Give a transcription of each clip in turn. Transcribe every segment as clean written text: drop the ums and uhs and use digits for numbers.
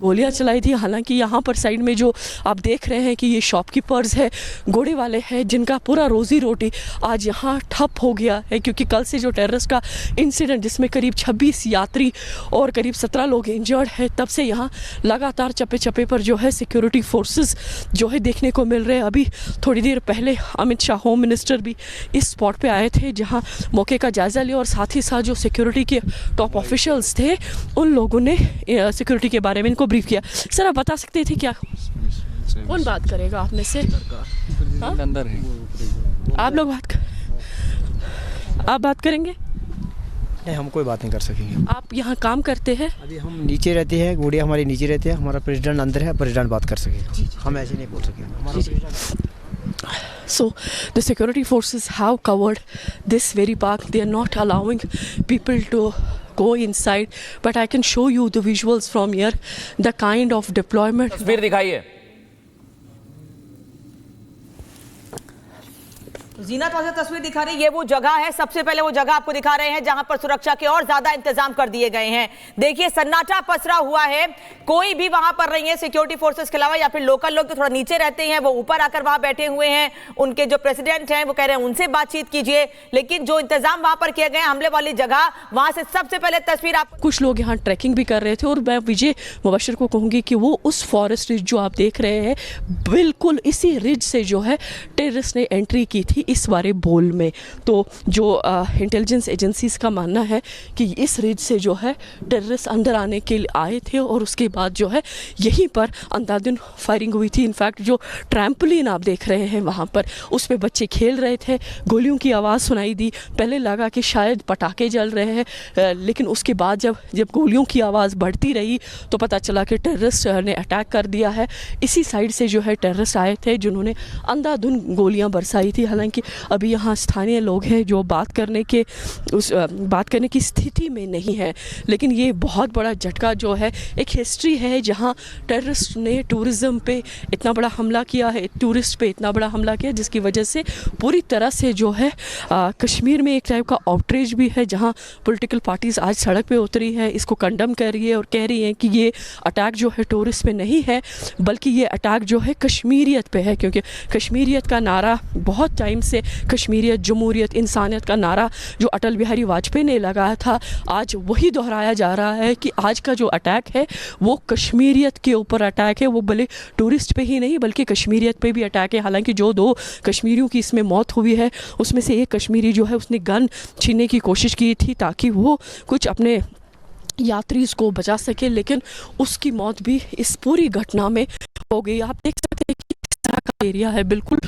गोलियां चलाई थी। हालांकि यहाँ पर साइड में जो आप देख रहे हैं कि ये शॉपकीपर्स है, घोड़े वाले हैं, जिनका पूरा रोजी रोटी आज यहाँ ठप हो गया है, क्योंकि कल से जो टेररिस्ट का इंसिडेंट जिसमें करीब 26 यात्री और करीब 17 लोग इंजर्ड हैं, तब से यहाँ लगातार चप्पे चप्पे पर जो है सिक्योरिटी फोर्सेस जो है देखने को मिल रहे हैं। अभी थोड़ी देर पहले अमित शाह होम मिनिस्टर भी इस स्पॉट पे आए थे, जहाँ मौके का जायज़ा लिया और साथ ही साथ जो सिक्योरिटी के टॉप ऑफिशियल्स थे उन लोगों ने सिक्योरिटी के बारे में इनको ब्रीफ किया। सर, आप बता सकते थे क्या कौन बात करेगा आप में से? अंदर है, आप लोग आप बात करेंगे? नहीं, हम कोई बात नहीं कर सकेंगे। आप यहाँ काम करते हैं? अभी हम नीचे रहते हैं, गुड़िया हमारी नीचे रहते हैं, हमारा प्रेसिडेंट अंदर है, प्रेसिडेंट बात कर सकेगा, हम ऐसे नहीं बोल सकेंगे। So the security forces have covered this very park. They are not allowing people to go inside, but I can show you the visuals from here, the kind of deployment. तस्वीर दिखाइए। जीनत वाज़ेह तस्वीर दिखा रही है, ये वो जगह है, सबसे पहले वो जगह आपको दिखा रहे हैं जहां पर सुरक्षा के और ज्यादा इंतजाम कर दिए गए हैं। देखिए सन्नाटा पसरा हुआ है, कोई भी वहां पर नहीं है सिक्योरिटी फोर्सेस के अलावा, या फिर लोकल लोग तो थोड़ा नीचे रहते हैं, वो ऊपर आकर वहां बैठे हुए हैं। उनके जो प्रेसिडेंट हैं वो कह रहे हैं उनसे बातचीत कीजिए, लेकिन जो इंतजाम वहां पर किए गए हमले वाली जगह, वहां से सबसे पहले तस्वीर आप कुछ लोग यहाँ ट्रैकिंग भी कर रहे थे, और मैं विजय मुबशर को कहूँगी कि वो उस फॉरेस्ट रिज जो आप देख रहे हैं, बिल्कुल इसी रिज से जो है टेररिस्ट ने एंट्री की थी इस बारे बोल में। तो जो इंटेलिजेंस एजेंसीज का मानना है कि इस रिज से जो है टेररिस्ट अंदर आने के लिए आए थे, और उसके बाद जो है यहीं पर अंधाधुंध फायरिंग हुई थी। इनफैक्ट जो ट्रैम्पोलिन आप देख रहे हैं वहाँ पर, उस पर बच्चे खेल रहे थे, गोलियों की आवाज़ सुनाई दी। पहले लगा कि शायद पटाखे जल रहे हैं, लेकिन उसके बाद जब गोलियों की आवाज़ बढ़ती रही तो पता चला कि टेररिस्ट ने अटैक कर दिया है। इसी साइड से जो है टेररिस्ट आए थे जिन्होंने अंधाधुंध गोलियाँ बरसाई थी। हालांकि अभी यहाँ स्थानीय लोग हैं जो बात करने की स्थिति में नहीं है, लेकिन ये बहुत बड़ा झटका जो है, एक हिस्ट्री है जहाँ टेररिस्ट ने टूरिज़्म पे इतना बड़ा हमला किया है, टूरिस्ट पे इतना बड़ा हमला किया, जिसकी वजह से पूरी तरह से जो है कश्मीर में एक टाइप का आउटरीच भी है, जहाँ पॉलिटिकल पार्टीज़ आज सड़क पे उतरी है, इसको कंडम कर रही है और कह रही हैं कि ये अटैक जो है टूरिस्ट पे नहीं है, बल्कि ये अटैक जो है कश्मीरियत पे है। क्योंकि कश्मीरियत का नारा बहुत टाइम से, कश्मीरियत, जमहूरियत, इंसानियत का नारा जो अटल बिहारी वाजपेयी ने लगाया था, आज वही दोहराया जा रहा है कि आज का जो अटैक है वो कश्मीरियत के ऊपर अटैक है। वो भले टूरिस्ट पे ही नहीं बल्कि कश्मीरियत पे भी अटैक है। हालांकि जो 2 कश्मीरियों की इसमें मौत हुई है, उसमें से एक कश्मीरी जो है उसने गन छीनने की कोशिश की थी ताकि वो कुछ अपने यात्रीज को बचा सके, लेकिन उसकी मौत भी इस पूरी घटना में हो गई। आप देख सकते हैं कि इस तरह का एरिया है, बिल्कुल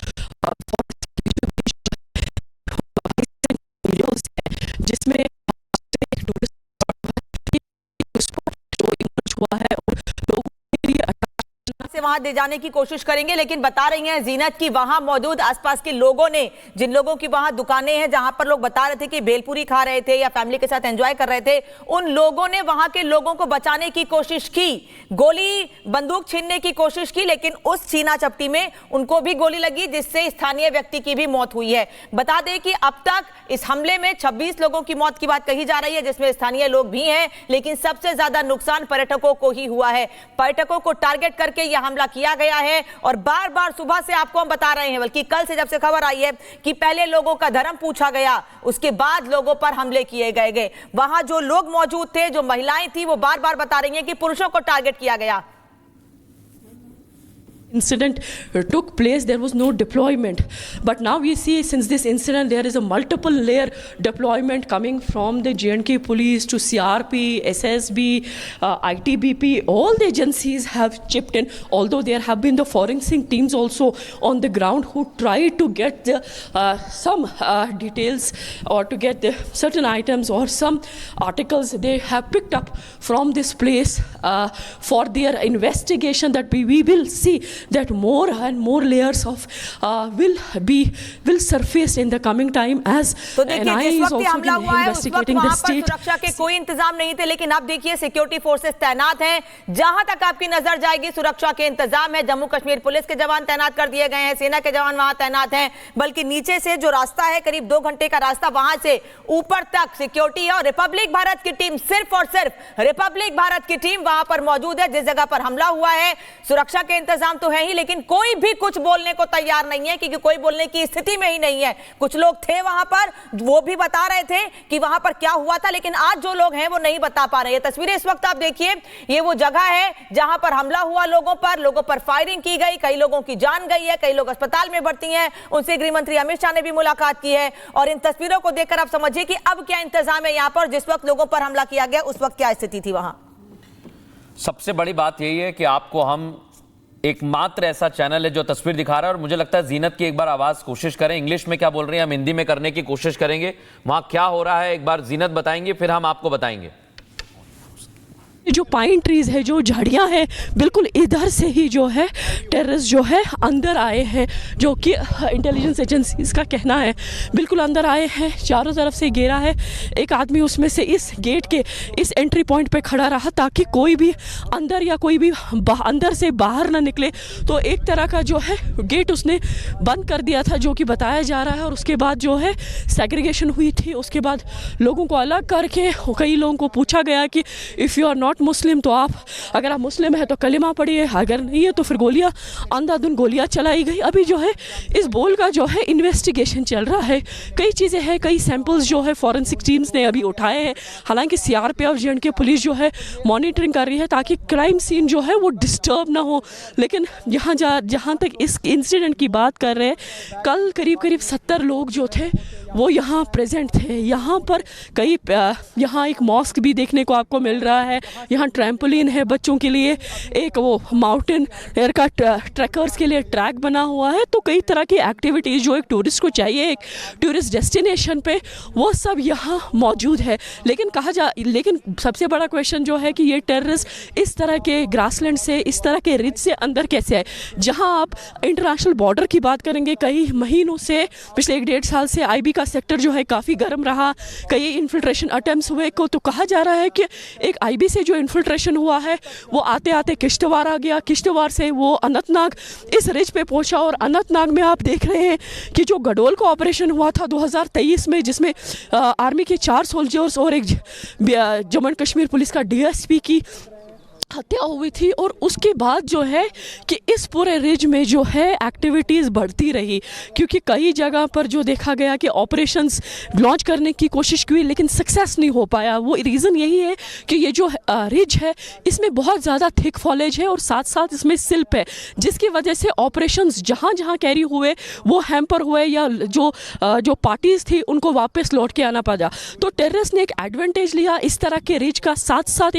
जिसमें एक टूरिस्ट जो इमर्ज हुआ है और लोगों के लिए से वहां ले जाने की कोशिश करेंगे, लेकिन बता रही हैं जीनत की वहां मौजूद आसपास के लोगों ने, जिन लोगों की वहां दुकानें हैं जहां पर लोग बता रहे थे कि भेलपूरी खा रहे थे या फैमिली के साथ एंजॉय कर रहे थे, उन लोगों ने वहां के लोगों को बचाने की कोशिश की, गोली बंदूक छीनने की कोशिश की, लेकिन उस छीना चपटी में उनको भी गोली लगी, जिससे स्थानीय व्यक्ति की भी मौत हुई है। बता दें कि अब तक इस हमले में 26 लोगों की मौत की बात कही जा रही है, जिसमें स्थानीय लोग भी हैं, लेकिन सबसे ज्यादा नुकसान पर्यटकों को ही हुआ है। पर्यटकों को टारगेट करके यह हमला किया गया है, और बार बार सुबह से आपको हम बता रहे हैं, बल्कि कल से जब से खबर आई है कि पहले लोगों का धर्म पूछा गया, उसके बाद लोगों पर हमले किए गए। वहां जो लोग मौजूद थे, जो महिलाएं थी, वो बार बार बता रही हैं कि पुरुषों को टारगेट किया गया। incident took place, there was no deployment, but now we see since this incident there is a multiple layer deployment coming from the J&K police to CRP, SSB, ITBP. All the agencies have chipped in, although there have been the forensic teams also on the ground who tried to get the, some details or to get the certain items or some articles they have picked up from this place for their investigation, that we will see that more and more layers of will surface in the coming time as तो देखिए NIA जिस is वक्त ये also हमला हुआ है उस वक्त investigating the वहां पर state. सुरक्षा के कोई इंतजाम नहीं थे, लेकिन अब देखिए सिक्योरिटी फोर्सेस तैनात हैं। जहां तक आपकी नजर जाएगी सुरक्षा के इंतजाम है। जम्मू कश्मीर पुलिस के जवान तैनात कर दिए गए हैं, सेना के जवान वहां तैनात हैं, बल्कि नीचे से जो रास्ता है करीब 2 घंटे का रास्ता, वहां से ऊपर तक सिक्योरिटी है। और रिपब्लिक भारत की टीम, सिर्फ और सिर्फ रिपब्लिक भारत की टीम वहां पर मौजूद है जिस जगह पर हमला हुआ है। सुरक्षा के इंतजाम तो है ही, लेकिन कोई भी कुछ बोलने को तैयार नहीं है, क्योंकि कोई बोलने की स्थिति में ही नहीं है। कुछ लोग थे वहां पर, वो भी बता रहे थे कि वहां पर क्या हुआ था, लेकिन आज जो लोग हैं वो नहीं बता पा रहे हैं। तस्वीरें इस वक्त आप देखिए, ये वो जगह है जहां पर हमला हुआ, लोगों पर फायरिंग की गई, कई लोगों की जान गई है, कई लोग अस्पताल में भर्ती हैं। उनसे गृह मंत्री अमित शाह ने भी मुलाकात की है। और इन तस्वीरों को देखकर आप समझिए कि अब क्या इंतजाम है यहां पर। जिस वक्त लोगों पर हमला किया गया उस वक्त क्या स्थिति थी वहां। सबसे बड़ी बात यही है कि आपको हम एकमात्र ऐसा चैनल है जो तस्वीर दिखा रहा है, और मुझे लगता है जीनत की एक बार आवाज कोशिश करें। इंग्लिश में क्या बोल रही हैं हम हिंदी में करने की कोशिश करेंगे। वहां क्या हो रहा है एक बार जीनत बताएंगे, फिर हम आपको बताएंगे। जो पाइन ट्रीज है, जो झाड़ियां हैं, बिल्कुल इधर से ही जो है टेररिस्ट जो है अंदर आए हैं, जो कि इंटेलिजेंस एजेंसीज का कहना है। बिल्कुल अंदर आए हैं, चारों तरफ से घेरा है। एक आदमी उसमें से इस गेट के इस एंट्री पॉइंट पे खड़ा रहा ताकि कोई भी अंदर या कोई भी अंदर से बाहर ना निकले। तो एक तरह का जो है गेट उसने बंद कर दिया था, जो कि बताया जा रहा है। और उसके बाद जो है सेग्रीगेशन हुई थी। उसके बाद लोगों को अलग करके कई लोगों को पूछा गया कि इफ़ यू आर नॉट मुस्लिम तो आप, अगर आप मुस्लिम है तो कलिमा पढ़िए, अगर नहीं है तो फिर गोलियां, अंधाधुंध गोलियां चलाई गई। अभी जो है इस बोल का जो है इन्वेस्टिगेशन चल रहा है। कई चीज़ें हैं, कई सैंपल्स जो है फॉरेंसिक टीम्स ने अभी उठाए हैं। हालांकि CRPF J&K पुलिस जो है मॉनिटरिंग कर रही है ताकि क्राइम सीन जो है वो डिस्टर्ब ना हो। लेकिन जहाँ तक इस इंसिडेंट की बात कर रहे हैं, कल करीब 70 लोग जो थे वो यहाँ प्रेजेंट थे। यहाँ पर यहाँ एक मॉस्क भी देखने को आपको मिल रहा है। यहाँ ट्रैम्पोलिन है बच्चों के लिए, एक वो माउंटेन एयर का ट्रैकर्स के लिए ट्रैक बना हुआ है। तो कई तरह की एक्टिविटीज़ जो एक टूरिस्ट को चाहिए एक टूरिस्ट डेस्टिनेशन पे, वो सब यहाँ मौजूद है। लेकिन सबसे बड़ा क्वेश्चन जो है कि ये टेररिस्ट इस तरह के ग्रासलैंड से, इस तरह के रिज से अंदर कैसे आए। जहाँ आप इंटरनेशनल बॉर्डर की बात करेंगे, कई महीनों से, पिछले 1-1.5 साल से IB का सेक्टर जो है काफ़ी गर्म रहा। कई इन्फिल्ट्रेशन अटेम्प्ट्स हुए को, तो कहा जा रहा है कि एक IB से जो इन्फिल्ट्रेशन हुआ है वो आते आते किश्तवाड़ आ गया, किश्तवाड़ से वो अनंतनाग इस रिज पे पहुंचा। और अनंतनाग में आप देख रहे हैं कि जो गडोल का ऑपरेशन हुआ था 2023 में, जिसमें आर्मी के 4 सोल्जर्स और एक जम्मू एंड कश्मीर पुलिस का DSP की हत्या हुई थी। और उसके बाद जो है कि इस पूरे रिज में जो है एक्टिविटीज़ बढ़ती रही, क्योंकि कई जगह पर जो देखा गया कि ऑपरेशंस लॉन्च करने की कोशिश की लेकिन सक्सेस नहीं हो पाया। वो रीज़न यही है कि ये जो रिज है इसमें बहुत ज़्यादा थिक फॉलेज है और साथ साथ इसमें सिल्प है, जिसकी वजह से ऑपरेशंस जहाँ जहाँ कैरी हुए वो हैम्पर हुए, या जो पार्टीज़ थी उनको वापस लौट के आना पड़ा। तो टेररिस्ट ने एक एडवांटेज लिया इस तरह के रिज का, साथ साथ